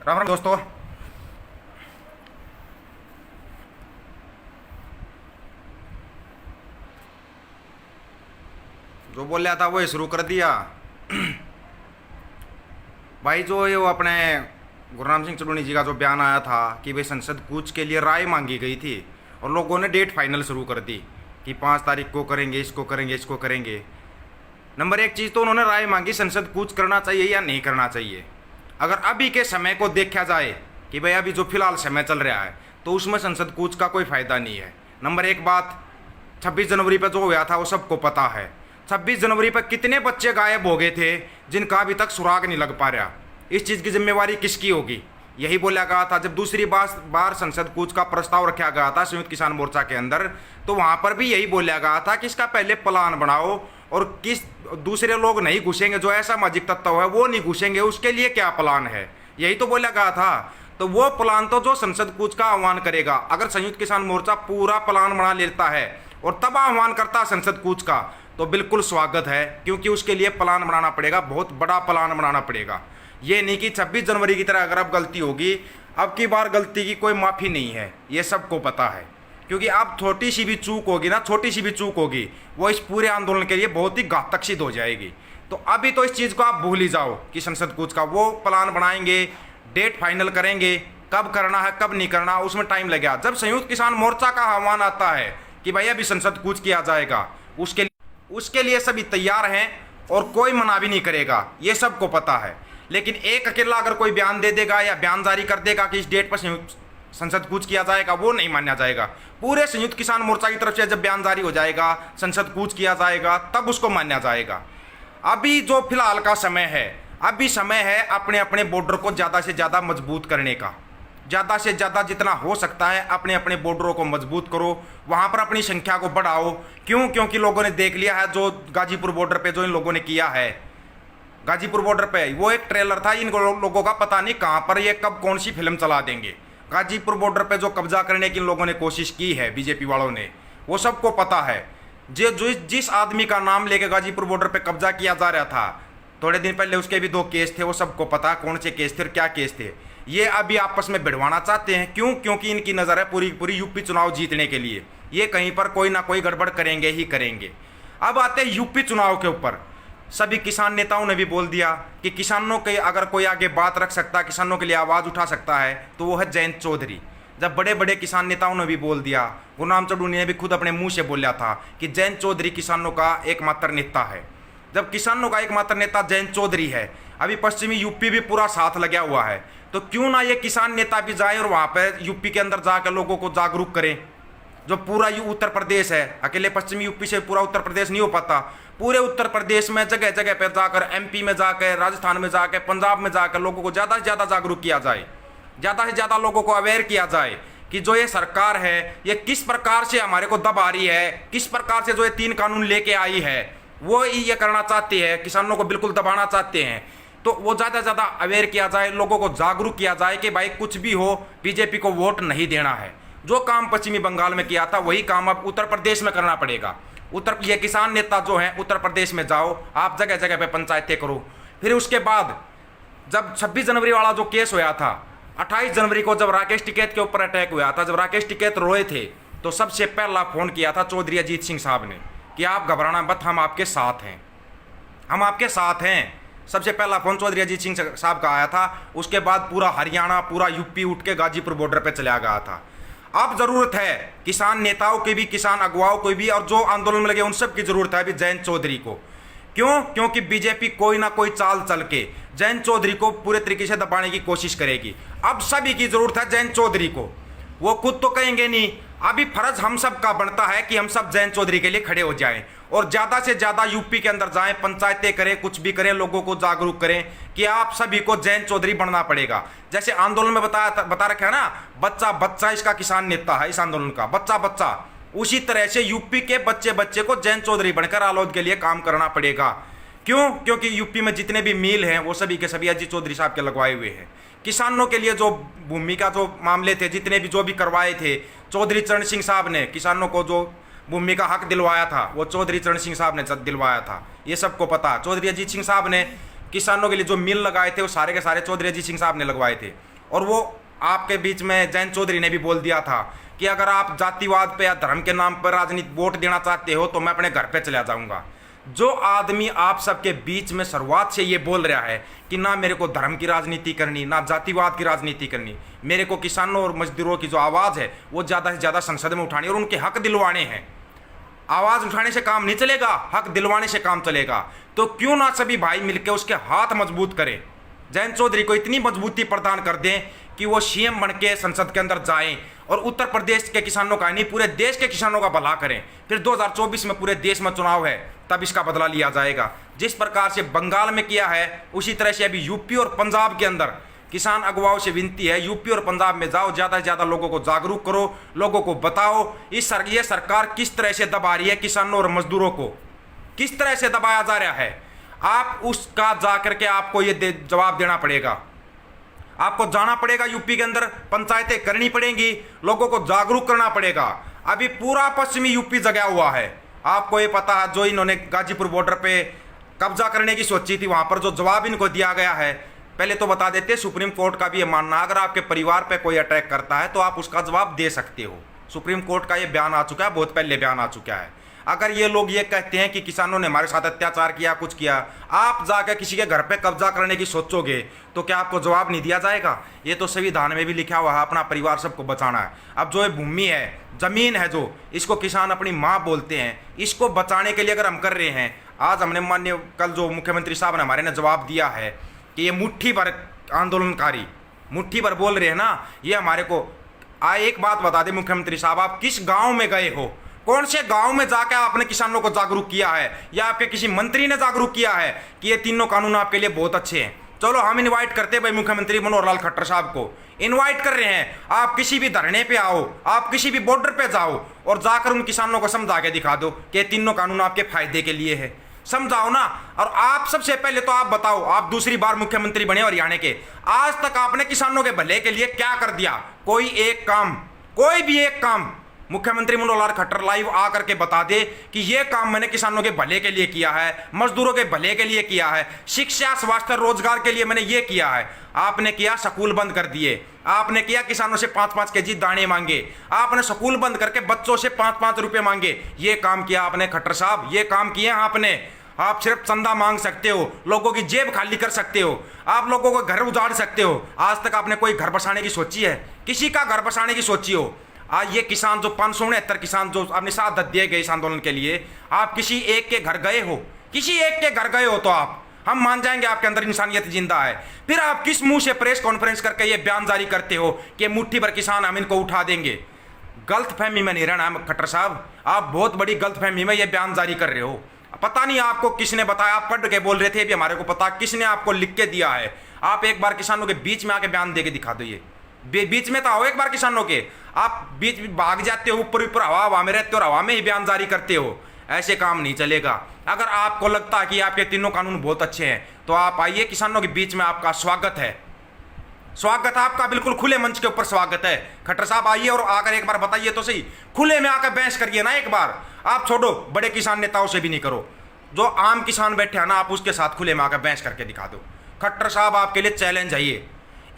राम राम दोस्तों। जो बोल रहा था वो शुरू कर दिया। भाई जो ये वो अपने गुरुराम सिंह चुड़ूनी जी का जो बयान आया था कि भाई संसद कूच के लिए राय मांगी गई थी और लोगों ने डेट फाइनल शुरू कर दी कि 5 तारीख को करेंगे, इसको करेंगे, इसको करेंगे। नंबर एक चीज़ तो उन्होंने राय मांगी संसद कूच करना चाहिए या नहीं करना चाहिए। अगर अभी के समय को देखा जाए कि भाई अभी जो फिलहाल समय चल रहा है तो उसमें संसद कूच का कोई फ़ायदा नहीं है। नंबर एक बात, 26 जनवरी पर जो हुआ था वो सबको पता है। 26 जनवरी पर कितने बच्चे गायब हो गए थे जिनका अभी तक सुराग नहीं लग पा रहा। इस चीज़ की जिम्मेवारी किसकी होगी? यही बोला गया था जब दूसरी बार संसद कूच का प्रस्ताव रखा गया था संयुक्त किसान मोर्चा के अंदर, तो वहाँ पर भी यही बोला गया था कि इसका पहले प्लान बनाओ और किस दूसरे लोग नहीं घुसेंगे, जो असामाजिक तत्व है वो नहीं घुसेंगे, उसके लिए क्या प्लान है, यही तो बोला गया था। तो वो प्लान तो जो संसद कूच का आह्वान करेगा, अगर संयुक्त किसान मोर्चा पूरा प्लान बना लेता है और तब आह्वान करता है संसद कूच का, तो बिल्कुल स्वागत है, क्योंकि उसके लिए प्लान बनाना पड़ेगा, बहुत बड़ा प्लान बनाना पड़ेगा। ये नहीं कि 26 जनवरी की तरह अगर अब गलती होगी, अब की बार गलती की कोई माफ़ी नहीं है, ये सबको पता है। क्योंकि अब छोटी सी भी चूक होगी ना, छोटी सी भी चूक होगी, वो इस पूरे आंदोलन के लिए बहुत ही घातक सिद्ध हो जाएगी। तो अभी तो इस चीज़ को आप भूल ही जाओ कि संसद कूच का वो प्लान बनाएंगे, डेट फाइनल करेंगे, कब करना है कब नहीं करना उसमें टाइम लगेगा। जब संयुक्त किसान मोर्चा का आह्वान आता है कि भाई अभी संसद कूच किया जाएगा, उसके लिए सभी तैयार हैं और कोई मना भी नहीं करेगा, ये सबको पता है। लेकिन एक अकेला अगर कोई बयान दे देगा या बयान जारी कर देगा कि इस डेट पर संसद कूच किया जाएगा, वो नहीं माना जाएगा। पूरे संयुक्त किसान मोर्चा की तरफ से जब बयान जारी हो जाएगा संसद कूच किया जाएगा, तब उसको माना जाएगा। अभी जो फिलहाल का समय है, अभी समय है अपने अपने बॉर्डर को ज़्यादा से ज़्यादा मजबूत करने का। ज़्यादा से ज़्यादा जितना हो सकता है अपने अपने बॉर्डरों को मजबूत करो, वहाँ पर अपनी संख्या को बढ़ाओ। क्यों? क्योंकि लोगों ने देख लिया है जो गाजीपुर बॉर्डर पे जो इन लोगों ने किया है। गाजीपुर बॉर्डर पे वो एक ट्रेलर था, इन लोगों का पता नहीं कहाँ पर ये कब कौन सी फिल्म चला देंगे। गाजीपुर बॉर्डर पे जो कब्जा करने की इन लोगों ने कोशिश की है बीजेपी वालों ने, वो सबको पता है। जो जिस आदमी का नाम लेके गाजीपुर बॉर्डर पे कब्जा किया जा रहा था, थोड़े दिन पहले उसके भी 2 केस थे, वो सबको पता कौन से केस थे और क्या केस थे। ये अभी आपस में भिड़वाना चाहते हैं। क्यों? क्योंकि इनकी नज़र है पूरी पूरी यूपी चुनाव जीतने के लिए, ये कहीं पर कोई ना कोई गड़बड़ करेंगे ही करेंगे। अब आते हैं यूपी चुनाव के ऊपर। सभी किसान नेताओं ने भी बोल दिया कि किसानों के अगर कोई आगे बात रख सकता है, किसानों के लिए आवाज़ उठा सकता है, तो वो है जयंत चौधरी। जब बड़े बड़े किसान नेताओं ने भी बोल दिया, गुरुराम चुड़ूनी ने भी खुद अपने मुंह से बोला था कि जयंत चौधरी किसानों का एकमात्र नेता है। जब किसानों का एकमात्र नेता जयंत चौधरी है, अभी पश्चिमी यूपी भी पूरा साथ लगा हुआ है, तो क्यों ना ये किसान नेता भी जाए और वहाँ पर यूपी के अंदर जाकर लोगों को जागरूक करें। जो पूरा उत्तर प्रदेश है, अकेले पश्चिमी यूपी से पूरा उत्तर प्रदेश नहीं हो पाता, पूरे उत्तर प्रदेश में जगह जगह पर जाकर, एमपी में जाकर, राजस्थान में जाकर, पंजाब में जाकर लोगों को ज़्यादा से ज़्यादा जागरूक किया जाए, ज़्यादा से ज़्यादा लोगों को अवेयर किया जाए कि जो ये सरकार है ये किस प्रकार से हमारे को दबा रही है, किस प्रकार से जो ये 3 कानून लेके आई है, वो ये करना चाहती है, किसानों को बिल्कुल दबाना चाहते हैं। तो वो ज़्यादा से ज़्यादा अवेयर किया जाए, लोगों को जागरूक किया जाए कि भाई कुछ भी हो बीजेपी को वोट नहीं देना है। जो काम पश्चिमी बंगाल में किया था वही काम अब उत्तर प्रदेश में करना पड़ेगा। ये किसान नेता जो हैं उत्तर प्रदेश में जाओ, आप जगह जगह पे पंचायतें करो। फिर उसके बाद जब 26 जनवरी वाला जो केस हुआ था, 28 जनवरी को जब राकेश टिकैत के ऊपर अटैक हुआ था, जब राकेश टिकैत रोए थे, तो सबसे पहला फ़ोन किया था चौधरी अजीत सिंह साहब ने कि आप घबराना मत, हम आपके साथ हैं, हम आपके साथ हैं। सबसे पहला फ़ोन चौधरी अजीत सिंह साहब का आया था। उसके बाद पूरा हरियाणा, पूरा यूपी उठ के गाजीपुर बॉर्डर पे चला गया था। अब ज़रूरत है किसान नेताओं की भी, किसान अगुवाओं को भी, और जो आंदोलन में लगे उन सब की ज़रूरत है अभी जयंत चौधरी को। क्यों? क्योंकि बीजेपी कोई ना कोई चाल चल के जयंत चौधरी को पूरे तरीके से दबाने की कोशिश करेगी। अब सभी की ज़रूरत है जयंत चौधरी को। वो खुद तो कहेंगे नहीं, अभी फर्ज हम सब का बनता है कि हम सब जयंत चौधरी के लिए खड़े हो जाएं और ज़्यादा से ज़्यादा यूपी के अंदर जाएं, पंचायतें करें, कुछ भी करें, लोगों को जागरूक करें कि आप सभी को जयंत चौधरी बनना पड़ेगा। जैसे आंदोलन में बता रखा है ना, बच्चा बच्चा इसका किसान नेता है, इस आंदोलन का बच्चा बच्चा, उसी तरह से यूपी के बच्चे बच्चे को जयंत चौधरी बनकर आलोद के लिए काम करना पड़ेगा। क्यों? क्योंकि यूपी में जितने भी मिल हैं वो सभी के सभी अजीत चौधरी साहब के लगवाए हुए हैं। किसानों के लिए जो भूमि का जो मामले थे, जितने भी जो भी करवाए थे, चौधरी चरण सिंह साहब ने किसानों को जो भूमि का हक दिलवाया था वो चौधरी चरण सिंह साहब ने दिलवाया था, ये सबको पता। चौधरी अजीत सिंह साहब ने किसानों के लिए जो मिल लगाए थे वो सारे के सारे चौधरी अजीत सिंह साहब ने लगवाए थे। और वो आपके बीच में जयंत चौधरी ने भी बोल दिया था कि अगर आप जातिवाद पे या धर्म के नाम पर राजनीति वोट देना चाहते हो तो मैं अपने घर पे चला जाऊंगा। जो आदमी आप सबके बीच में शुरुआत से ये बोल रहा है कि ना मेरे को धर्म की राजनीति करनी, ना जातिवाद की राजनीति करनी, मेरे को किसानों और मजदूरों की जो आवाज़ है वो ज़्यादा से ज़्यादा संसद में उठानी और उनके हक दिलवाने हैं। आवाज़ उठाने से काम नहीं चलेगा, हक दिलवाने से काम चलेगा। तो क्यों ना सभी भाई मिलकर उसके हाथ मजबूत करें, जयंत चौधरी को इतनी मजबूती प्रदान कर दें कि वो सीएम बन के संसद के अंदर जाएं और उत्तर प्रदेश के किसानों का नहीं पूरे देश के किसानों का भला करें। फिर 2024 में पूरे देश में चुनाव है, तब इसका बदला लिया जाएगा। जिस प्रकार से बंगाल में किया है उसी तरह से अभी यूपी और पंजाब के अंदर किसान अगुवाओं से विनती है, यूपी और पंजाब में जाओ, ज़्यादा से ज़्यादा लोगों को जागरूक करो, लोगों को बताओ ये सरकार किस तरह से दबा रही है किसानों और मजदूरों को, किस तरह से दबाया जा रहा है। आप उसका जा करके आपको ये जवाब देना पड़ेगा। आपको जाना पड़ेगा यूपी के अंदर, पंचायतें करनी पड़ेंगी, लोगों को जागरूक करना पड़ेगा। अभी पूरा पश्चिमी यूपी जगा हुआ है। आपको ये पता है जो इन्होंने गाजीपुर बॉर्डर पे कब्जा करने की सोची थी, वहां पर जो जवाब इनको दिया गया है, पहले तो बता देते सुप्रीम कोर्ट का भी ये मानना, अगर आपके परिवार पे कोई अटैक करता है तो आप उसका जवाब दे सकते हो। सुप्रीम कोर्ट का ये बयान आ चुका है, बहुत पहले बयान आ चुका है। अगर ये लोग ये कहते हैं कि किसानों ने हमारे साथ अत्याचार किया, कुछ किया, आप जाकर किसी के घर पे कब्जा करने की सोचोगे तो क्या आपको जवाब नहीं दिया जाएगा? ये तो संविधान में भी लिखा हुआ है, अपना परिवार सबको बचाना है। अब जो ये भूमि है, जमीन है, जो इसको किसान अपनी माँ बोलते हैं, इसको बचाने के लिए अगर हम कर रहे हैं, आज हमने माननीय कल जो मुख्यमंत्री साहब ने हमारे ने जवाब दिया है कि ये मुट्ठी भर आंदोलनकारी मुट्ठी भर बोल रहे हैं ना, ये हमारे को एक बात बता दें मुख्यमंत्री साहब, आप किस गांव में गए हो, कौन से गांव में जाकर आपने किसानों को जागरूक किया है, या आपके किसी मंत्री ने जागरूक किया है कि ये तीनों कानून आपके लिए बहुत अच्छे हैं? चलो हम इनवाइट करते हैं भाई, मुख्यमंत्री मनोहर लाल खट्टर साहब को इनवाइट कर रहे हैं, आप किसी भी धरने पे आओ, आप किसी भी बॉर्डर पे जाओ और जाकर उन किसानों को समझा के दिखा दो कि तीनों कानून आपके फायदे के लिए है। समझाओ ना। और आप सबसे पहले तो आप बताओ, आप दूसरी बार मुख्यमंत्री बने हरियाणा के, आज तक आपने किसानों के भले के लिए क्या कर दिया? कोई एक काम, कोई भी एक काम मुख्यमंत्री मनोहर लाल खट्टर लाइव आकर के बता दे कि ये काम मैंने किसानों के भले के लिए किया है, मजदूरों के भले के लिए किया है, शिक्षा, स्वास्थ्य, रोजगार के लिए मैंने ये किया है। आपने किया स्कूल बंद कर दिए, आपने किया किसानों से 5-5 केजी दाने मांगे, आपने स्कूल बंद करके बच्चों से 5-5 रुपए मांगे, ये काम किया आपने खट्टर साहब, ये काम किया आपने। आप सिर्फ चंदा मांग सकते हो, लोगों की जेब खाली कर सकते हो, आप लोगों को घर उजाड़ सकते हो। आज तक आपने कोई घर बसाने की सोची है? किसी का घर बसाने की सोची हो? आज ये किसान जो 569 किसान जो अपने साथ दिए गए इस आंदोलन के लिए, आप किसी एक के घर गए हो? किसी एक के घर गए हो तो आप हम मान जाएंगे आपके अंदर इंसानियत जिंदा है। फिर आप किस मुंह से प्रेस कॉन्फ्रेंस करके ये बयान जारी करते हो कि मुट्ठी भर किसान हम इनको उठा देंगे? गलतफहमी में नहीं रहना खट्टर साहब, आप बहुत बड़ी गलतफहमी में ये बयान जारी कर रहे हो। पता नहीं आपको किसने बताया, आप पढ़ के बोल रहे थे भी, हमारे को पता किसने आपको लिख के दिया है। आप एक बार किसानों के बीच में आके बयान दे के दिखा दो, ये बीच में तो आओ एक बार किसानों के, आप बीच भाग जाते हो, ऊपर ऊपर हवा में रहते हो और हवा में ही बयान जारी करते हो। ऐसे काम नहीं चलेगा। अगर आपको लगता है कि आपके तीनों कानून बहुत अच्छे हैं तो आप आइए किसानों के बीच में, आपका स्वागत है, स्वागत है आपका, बिल्कुल खुले मंच के ऊपर स्वागत है। खट्टर साहब आइए और आकर एक बार बताइए तो सही, खुले में आकर बहस करिए ना एक बार। आप छोड़ो, बड़े किसान नेताओं से भी नहीं करो, जो आम किसान बैठे हैं ना, आप उसके साथ खुले में आकर बहस करके दिखा दो। खट्टर साहब आपके लिए चैलेंज है ये,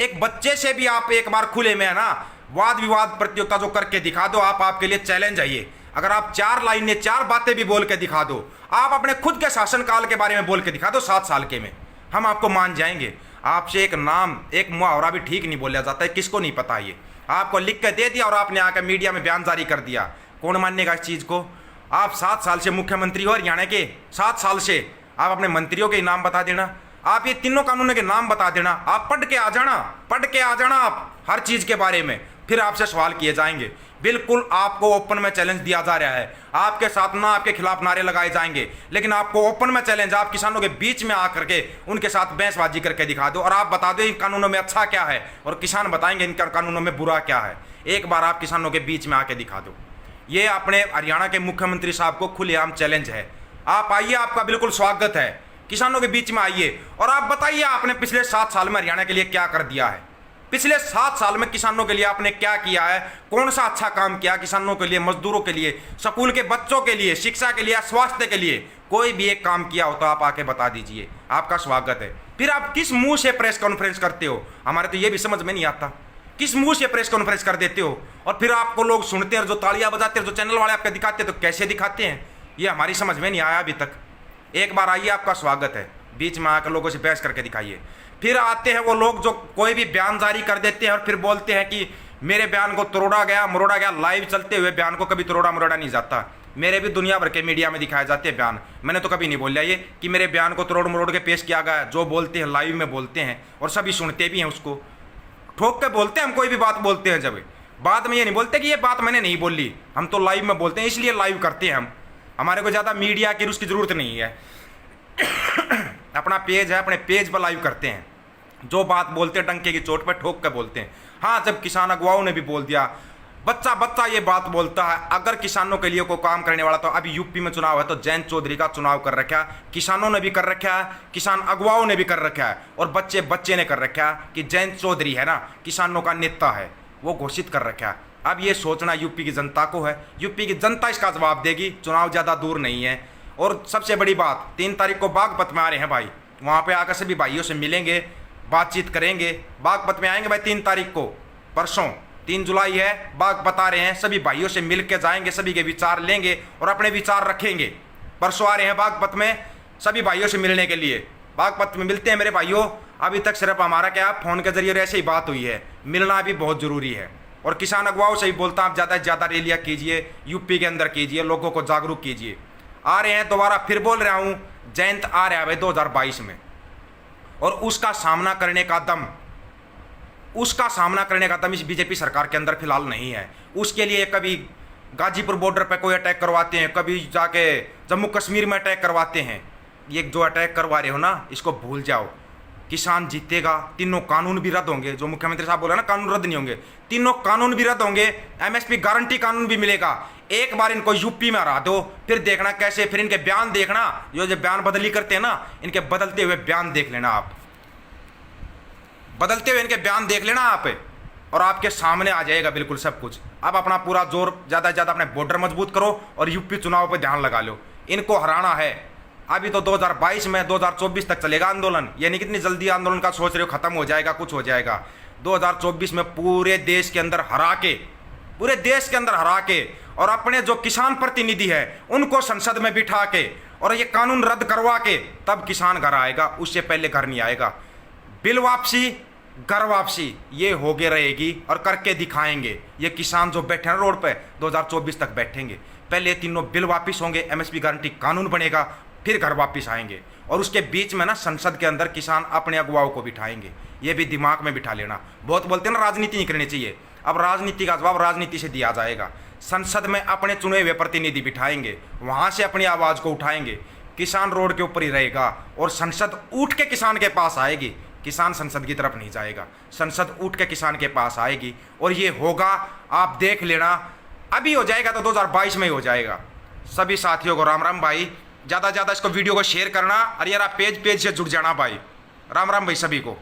एक बच्चे से भी आप एक बार खुले में है ना वाद विवाद प्रतियोगिता जो करके दिखा दो, आप आपके लिए चैलेंज है ये। अगर आप 4 लाइनें 4 बातें भी बोल के दिखा दो, आप अपने खुद के शासनकाल के बारे में बोल के दिखा दो 7 साल के में, हम आपको मान जाएंगे। आपसे एक नाम, एक मुहावरा भी ठीक नहीं बोला जाता है, किसको नहीं पता ये? आपको लिख के दे दिया और आपने आकर मीडिया में बयान जारी कर दिया, कौन मानेगा इस चीज़ को? आप 7 साल से मुख्यमंत्री हो हरियाणा के, 7 साल से आप अपने मंत्रियों के नाम बता देना, आप ये तीनों कानूनों के नाम बता देना, आप पढ़ के आ जाना, पढ़ के आ जाना आप हर चीज़ के बारे में, फिर आपसे सवाल किए जाएंगे। बिल्कुल आपको ओपन में चैलेंज दिया जा रहा है, आपके साथ ना आपके खिलाफ नारे लगाए जाएंगे, लेकिन आपको ओपन में चैलेंज, आप किसानों के बीच में आकर के उनके साथ बहसबाजी करके दिखा दो और आप बता दो इन कानूनों में अच्छा क्या है और किसान बताएंगे इन कानूनों में बुरा क्या है। एक बार आप किसानों के बीच में आके दिखा दो। ये अपने हरियाणा के मुख्यमंत्री साहब को खुलेआम चैलेंज है। आप आइए, आपका बिल्कुल स्वागत है, किसानों के बीच में आइए और आप बताइए आपने पिछले 7 साल में हरियाणा के लिए क्या कर दिया है। पिछले 7 साल में किसानों के लिए आपने क्या किया है, कौन सा अच्छा काम किया किसानों के लिए, मजदूरों के लिए, स्कूल के बच्चों के लिए, शिक्षा के लिए, स्वास्थ्य के लिए, कोई भी एक काम किया हो तो आप आके बता दीजिए, आपका स्वागत है। फिर आप किस मुंह से प्रेस कॉन्फ्रेंस करते हो, हमारे तो ये भी समझ में नहीं आता, किस मुंह से प्रेस कॉन्फ्रेंस कर देते हो और फिर आपको लोग सुनते हैं, जो तालियां बजाते हैं, जो चैनल वाले आपको दिखाते हैं, तो कैसे दिखाते हैं, ये हमारी समझ में नहीं आया अभी तक। एक बार आइए, आपका स्वागत है, बीच में आकर लोगों से बहस करके दिखाइए। फिर आते हैं वो लोग जो कोई भी बयान जारी कर देते हैं और फिर बोलते हैं कि मेरे बयान को तोड़ा गया मरोड़ा गया। लाइव चलते हुए बयान को कभी तोड़ा मरोड़ा नहीं जाता। मेरे भी दुनिया भर के मीडिया में दिखाए जाते हैं बयान, मैंने तो कभी नहीं बोला ये कि मेरे बयान को तोड़ मरोड़ के पेश किया गया। जो बोलते हैं लाइव में बोलते हैं और सभी सुनते भी हैं, उसको ठोक के बोलते हैं। हम कोई भी बात बोलते हैं जब बाद में ये नहीं बोलते कि ये बात मैंने नहीं बोली, हम तो लाइव में बोलते हैं, इसलिए लाइव करते हैं हम। हमारे को ज़्यादा मीडिया की उसकी ज़रूरत नहीं है। अपना पेज है, अपने पेज पर लाइव करते हैं, जो बात बोलते हैं टंके की चोट पर ठोक के बोलते हैं। हाँ, जब किसान अगुवाओं ने भी बोल दिया, बच्चा बच्चा ये बात बोलता है, अगर किसानों के लिए कोई काम करने वाला, तो अभी यूपी में चुनाव है तो जयंत चौधरी का चुनाव कर रखा है, किसानों ने भी कर रखा है, किसान अगुवाओं ने भी कर रखा है, और बच्चे बच्चे ने कर रखा है कि जयंत चौधरी है ना किसानों का नेता है, वो घोषित कर रखा है। अब ये सोचना यूपी की जनता को है, यूपी की जनता इसका जवाब देगी, चुनाव ज़्यादा दूर नहीं है। और सबसे बड़ी बात, 3 तारीख को बागपत में आ रहे हैं भाई, वहाँ पे आकर सभी भाइयों से मिलेंगे, बातचीत करेंगे। बागपत में आएंगे भाई 3 तारीख को, परसों 3 जुलाई है, बागपत आ रहे हैं, सभी भाइयों से मिल के जाएंगे, सभी के विचार लेंगे और अपने विचार रखेंगे। परसों आ रहे हैं बागपत में सभी भाइयों से मिलने के लिए, बागपत में मिलते हैं मेरे भाइयों। अभी तक सिर्फ हमारा क्या फ़ोन के जरिए ऐसे ही बात हुई है, मिलना भी बहुत ज़रूरी है। और किसान अगुवाओं से भी बोलता हूँ, आप ज़्यादा से ज़्यादा रैलियाँ कीजिए, यूपी के अंदर कीजिए, लोगों को जागरूक कीजिए। आ रहे हैं, दोबारा फिर बोल रहा हूँ, जयंत आ रहा है भाई 2022 में, और उसका सामना करने का दम, उसका सामना करने का दम इस बीजेपी सरकार के अंदर फिलहाल नहीं है। उसके लिए कभी गाजीपुर बॉर्डर पे कोई अटैक करवाते हैं, कभी जाके जम्मू कश्मीर में अटैक करवाते हैं। ये जो अटैक करवा रहे हो ना, इसको भूल जाओ। किसान जीतेगा, तीनों कानून भी रद्द होंगे, जो मुख्यमंत्री साहब बोला ना कानून रद्द नहीं होंगे, तीनों कानून भी रद्द होंगे, एमएसपी गारंटी कानून भी मिलेगा। एक बार इनको यूपी में हरा दो, फिर देखना कैसे, फिर इनके बयान देखना, जो बयान बदली करते हैं ना, इनके बदलते हुए बयान देख लेना आप, बदलते हुए इनके बयान देख लेना आप, और आपके सामने आ जाएगा बिल्कुल सब कुछ। अब अपना पूरा जोर ज़्यादा से ज़्यादा अपने बॉर्डर मजबूत करो और यूपी चुनाव पर ध्यान लगा लो, इनको हराना है। अभी तो 2022 में 2024 तक चलेगा आंदोलन, यानी कितनी जल्दी आंदोलन का सोच रहे हो, खत्म हो जाएगा, कुछ हो जाएगा। 2024 में पूरे देश के अंदर हरा के, पूरे देश के अंदर हरा के, और अपने जो किसान प्रतिनिधि है उनको संसद में बिठा के और ये कानून रद्द करवा के तब किसान घर आएगा, उससे पहले घर नहीं आएगा। बिल वापसी, घर वापसी, ये होगे रहेगी और करके दिखाएंगे। ये किसान जो बैठे हैं रोड पे 2024 तक बैठेंगे, पहले तीनों बिल वापस होंगे, एमएसपी गारंटी कानून बनेगा, फिर घर वापस आएंगे, और उसके बीच में ना संसद के अंदर किसान अपने अगुवाओं को बिठाएंगे। ये भी दिमाग में बिठा लेना। बहुत बोलते हैं ना राजनीति नहीं करनी चाहिए, अब राजनीति का जवाब राजनीति से दिया जाएगा। संसद में अपने चुने हुए प्रतिनिधि बिठाएंगे, वहाँ से अपनी आवाज़ को उठाएंगे, किसान रोड के ऊपर ही रहेगा और संसद उठ के किसान के पास आएगी। किसान संसद की तरफ नहीं जाएगा, संसद उठ के किसान के पास आएगी, और ये होगा, आप देख लेना। अभी हो जाएगा तो 2022 में ही हो जाएगा। सभी साथियों को राम राम भाई, ज़्यादा से ज़्यादा इसको वीडियो को शेयर करना, और यार आप पेज से जुड़ जाना भाई। राम राम भाई सभी को।